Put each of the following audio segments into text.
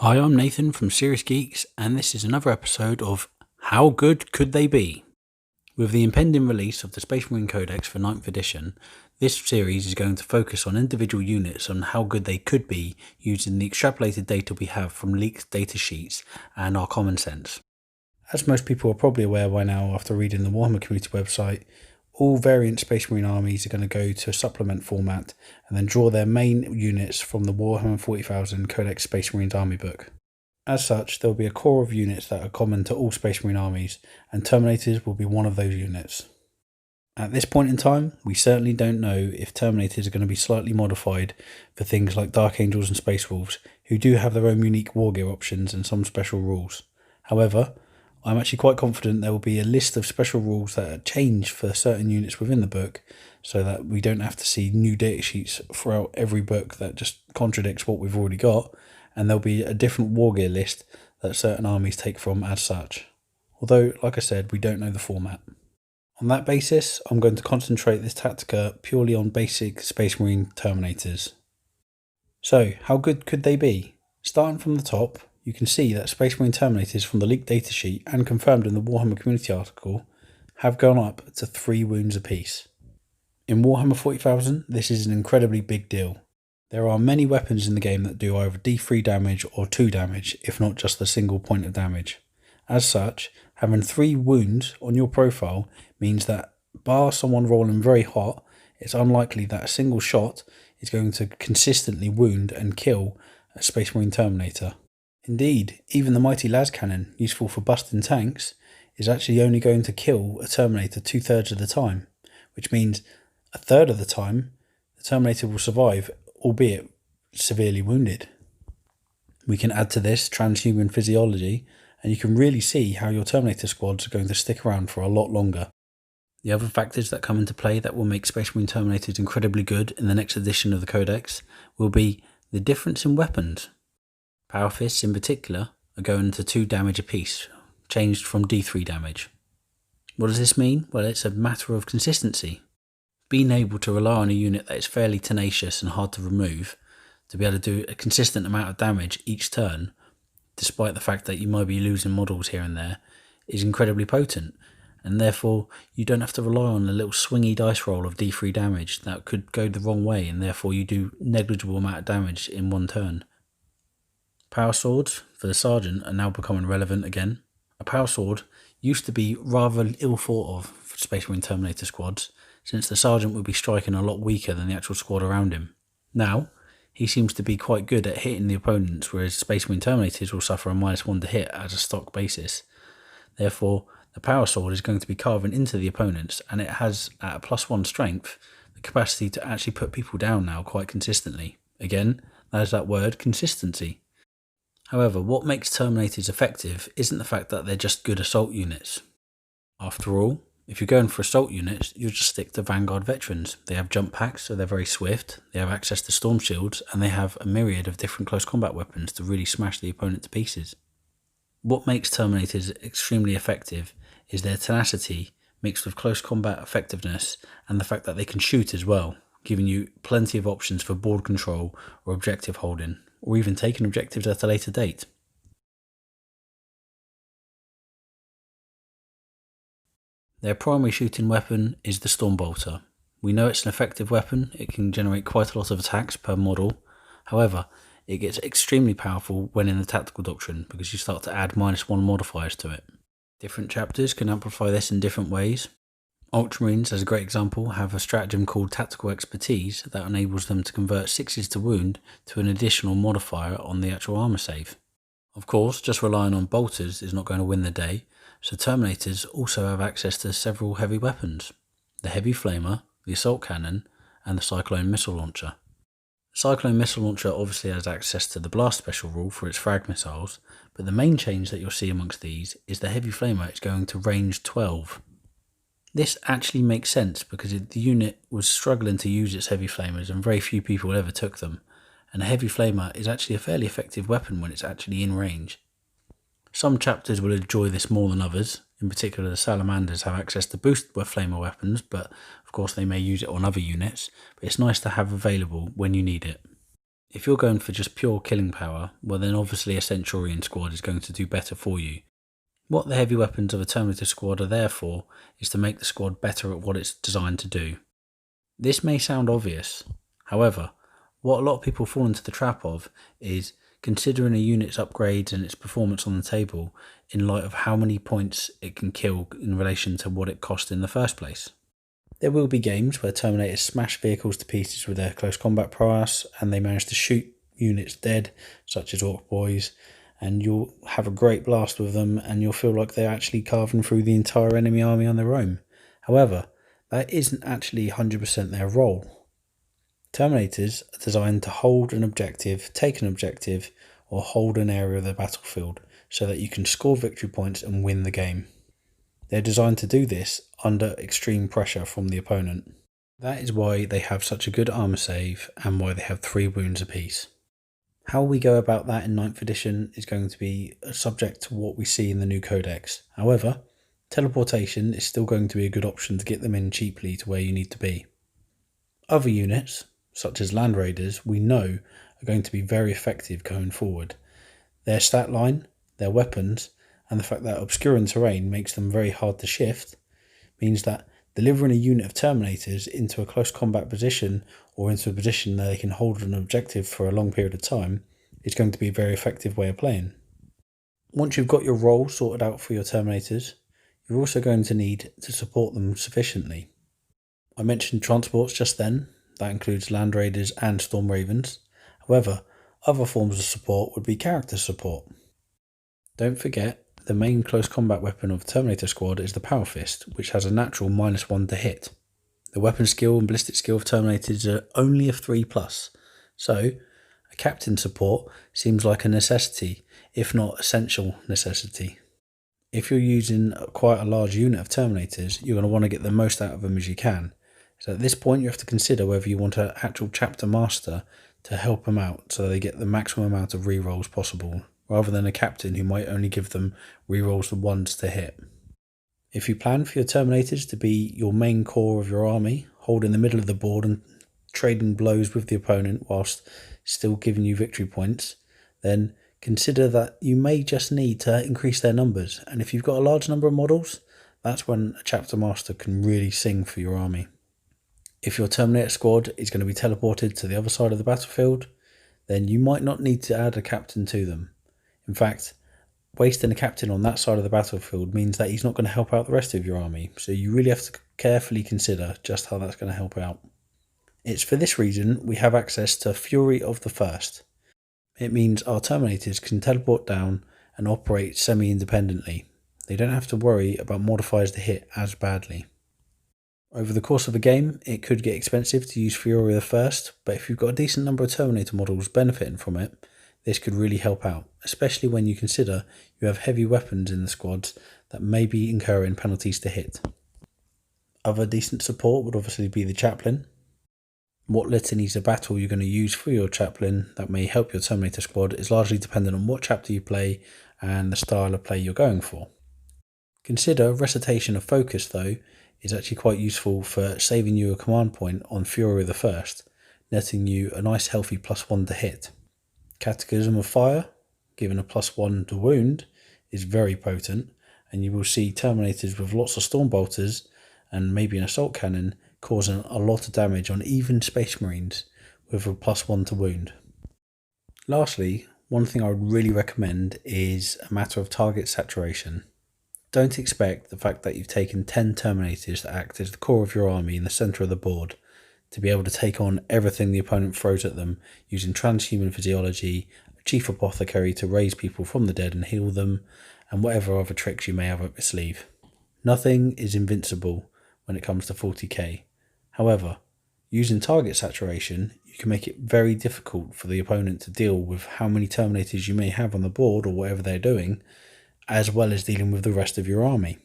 Hi, I'm Nathan from Serious Geeks, and this is another episode of How Good Could They Be? With the impending release of the Space Marine Codex for 9th edition, this series is going to focus on individual units and how good they could be using the extrapolated data we have from leaked data sheets and our common sense. As most people are probably aware by now after reading the Warhammer community website, all variant Space Marine armies are going to go to a supplement format and then draw their main units from the Warhammer 40,000 Codex Space Marines army book. As such, there will be a core of units that are common to all Space Marine armies, and Terminators will be one of those units. At this point in time, we certainly don't know if Terminators are going to be slightly modified for things like Dark Angels and Space Wolves, who do have their own unique wargear options and some special rules. However, I'm actually quite confident there will be a list of special rules that are changed for certain units within the book, so that we don't have to see new data sheets throughout every book that just contradicts what we've already got, and there'll be a different wargear list that certain armies take from as such. Although, like I said, we don't know the format. On that basis, I'm going to concentrate this Tactica purely on basic Space Marine Terminators. So, how good could they be? Starting from the top, you can see that Space Marine Terminators from the leaked datasheet and confirmed in the Warhammer community article have gone up to 3 wounds apiece. In Warhammer 40,000, this is an incredibly big deal. There are many weapons in the game that do either D3 damage or 2 damage, if not just a single point of damage. As such, having 3 wounds on your profile means that, bar someone rolling very hot, it's unlikely that a single shot is going to consistently wound and kill a Space Marine Terminator. Indeed, even the mighty las cannon, useful for busting tanks, is actually only going to kill a Terminator 2/3 of the time, which means a third of the time the Terminator will survive, albeit severely wounded. We can add to this transhuman physiology, and you can really see how your Terminator squads are going to stick around for a lot longer. The other factors that come into play that will make Space Marine Terminators incredibly good in the next edition of the Codex will be the difference in weapons. Power Fists in particular are going to 2 damage apiece, changed from D3 damage. What does this mean? Well, it's a matter of consistency. Being able to rely on a unit that is fairly tenacious and hard to remove to be able to do a consistent amount of damage each turn, despite the fact that you might be losing models here and there, is incredibly potent, and therefore you don't have to rely on a little swingy dice roll of D3 damage that could go the wrong way, and therefore you do negligible amount of damage in one turn. Power swords for the sergeant are now becoming relevant again. A power sword used to be rather ill thought of for Space Marine Terminator squads, since the sergeant would be striking a lot weaker than the actual squad around him. Now, he seems to be quite good at hitting the opponents, whereas Space Marine Terminators will suffer a -1 to hit as a stock basis. Therefore, the power sword is going to be carving into the opponents, and it has, at a +1 strength, the capacity to actually put people down now quite consistently. Again, there's that word, consistency. However, what makes Terminators effective isn't the fact that they're just good assault units. After all, if you're going for assault units, you'll just stick to Vanguard veterans. They have jump packs, so they're very swift, they have access to storm shields, and they have a myriad of different close combat weapons to really smash the opponent to pieces. What makes Terminators extremely effective is their tenacity mixed with close combat effectiveness and the fact that they can shoot as well, giving you plenty of options for board control or objective holding, or even taking objectives at a later date. Their primary shooting weapon is the Stormbolter. We know it's an effective weapon, it can generate quite a lot of attacks per model. However, it gets extremely powerful when in the tactical doctrine because you start to add -1 modifiers to it. Different chapters can amplify this in different ways. Ultramarines, as a great example, have a stratagem called Tactical Expertise that enables them to convert 6s to wound to an additional modifier on the actual armour save. Of course, just relying on bolters is not going to win the day, so Terminators also have access to several heavy weapons: the Heavy Flamer, the Assault Cannon, and the Cyclone Missile Launcher. The Cyclone Missile Launcher obviously has access to the Blast Special rule for its frag missiles, but the main change that you'll see amongst these is the Heavy Flamer is going to range 12. This actually makes sense because the unit was struggling to use its heavy flamers and very few people ever took them, and a heavy flamer is actually a fairly effective weapon when it's actually in range. Some chapters will enjoy this more than others. In particular, the Salamanders have access to boost flamer weapons, but of course they may use it on other units, but it's nice to have available when you need it. If you're going for just pure killing power, well then obviously a Centurion squad is going to do better for you. What the heavy weapons of a Terminator squad are there for is to make the squad better at what it's designed to do. This may sound obvious, however, what a lot of people fall into the trap of is considering a unit's upgrades and its performance on the table in light of how many points it can kill in relation to what it cost in the first place. There will be games where Terminators smash vehicles to pieces with their close combat prowess and they manage to shoot units dead, such as Orc Boys, and you'll have a great blast with them and you'll feel like they're actually carving through the entire enemy army on their own. However, that isn't actually 100% their role. Terminators are designed to hold an objective, take an objective, or hold an area of the battlefield so that you can score victory points and win the game. They're designed to do this under extreme pressure from the opponent. That is why they have such a good armor save and why they have 3 wounds apiece. How we go about that in 9th edition is going to be subject to what we see in the new Codex. However, teleportation is still going to be a good option to get them in cheaply to where you need to be. Other units, such as Land Raiders, we know are going to be very effective going forward. Their stat line, their weapons, and the fact that obscuring terrain makes them very hard to shift means that delivering a unit of Terminators into a close combat position or into a position that they can hold an objective for a long period of time is going to be a very effective way of playing. Once you've got your role sorted out for your Terminators, you're also going to need to support them sufficiently. I mentioned transports just then, that includes Land Raiders and Storm Ravens. However, other forms of support would be character support. Don't forget, the main close combat weapon of the Terminator squad is the Power Fist, which has a natural -1 to hit. The weapon skill and ballistic skill of Terminators are only a 3+, so a captain support seems like a necessity, if not essential necessity. If you're using quite a large unit of Terminators, you're going to want to get the most out of them as you can. So at this point you have to consider whether you want an actual chapter master to help them out so they get the maximum amount of rerolls possible, rather than a captain who might only give them rerolls the 1s to hit. If you plan for your Terminators to be your main core of your army, hold in the middle of the board and trading blows with the opponent whilst still giving you victory points, then consider that you may just need to increase their numbers, and if you've got a large number of models, that's when a chapter master can really sing for your army. If your Terminator squad is going to be teleported to the other side of the battlefield, then you might not need to add a captain to them. In fact, wasting a captain on that side of the battlefield means that he's not going to help out the rest of your army, so you really have to carefully consider just how that's going to help out. It's for this reason we have access to Fury of the First. It means our Terminators can teleport down and operate semi-independently. They don't have to worry about modifiers to hit as badly. Over the course of a game, it could get expensive to use Fury of the First, but if you've got a decent number of Terminator models benefiting from it, this could really help out, especially when you consider you have heavy weapons in the squads that may be incurring penalties to hit. Other decent support would obviously be the Chaplain. What litanies of battle you're going to use for your Chaplain that may help your Terminator squad is largely dependent on what chapter you play and the style of play you're going for. Consider Recitation of Focus, though, is actually quite useful for saving you a command point on Fury of the First, netting you a nice healthy +1 to hit. Catechism of Fire, given a +1 to wound, is very potent, and you will see Terminators with lots of Storm Bolters and maybe an Assault Cannon causing a lot of damage on even Space Marines with a +1 to wound. Lastly, one thing I would really recommend is a matter of target saturation. Don't expect the fact that you've taken 10 Terminators that act as the core of your army in the centre of the board to be able to take on everything the opponent throws at them using transhuman physiology, a chief apothecary to raise people from the dead and heal them, and whatever other tricks you may have up your sleeve. Nothing is invincible when it comes to 40k. However, using target saturation, you can make it very difficult for the opponent to deal with how many Terminators you may have on the board or whatever they're doing, as well as dealing with the rest of your army.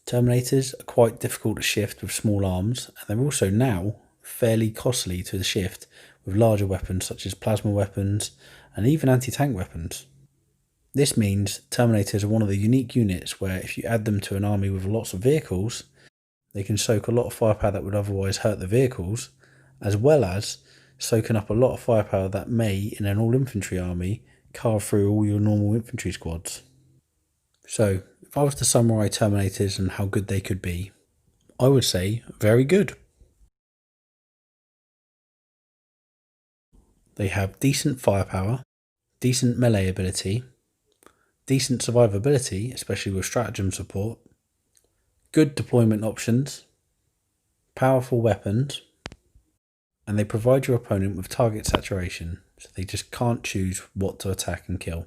Terminators are quite difficult to shift with small arms, and they're also now fairly costly to shift with larger weapons such as plasma weapons and even anti-tank weapons. This means Terminators are one of the unique units where if you add them to an army with lots of vehicles, they can soak a lot of firepower that would otherwise hurt the vehicles, as well as soaking up a lot of firepower that may, in an all-infantry army, carve through all your normal infantry squads. So, if I was to summarise Terminators and how good they could be, I would say very good. They have decent firepower, decent melee ability, decent survivability, especially with stratagem support, good deployment options, powerful weapons, and they provide your opponent with target saturation, so they just can't choose what to attack and kill.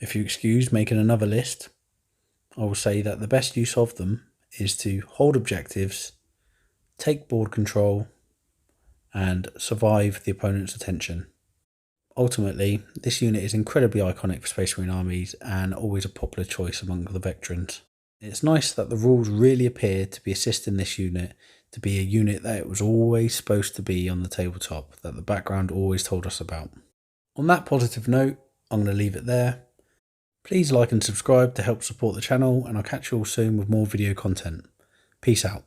If you excuse making another list, I will say that the best use of them is to hold objectives, take board control, and survive the opponent's attention. Ultimately, this unit is incredibly iconic for Space Marine armies and always a popular choice among the veterans. It's nice that the rules really appear to be assisting this unit to be a unit that it was always supposed to be on the tabletop, that the background always told us about. On that positive note, I'm going to leave it there. Please like and subscribe to help support the channel, and I'll catch you all soon with more video content. Peace out.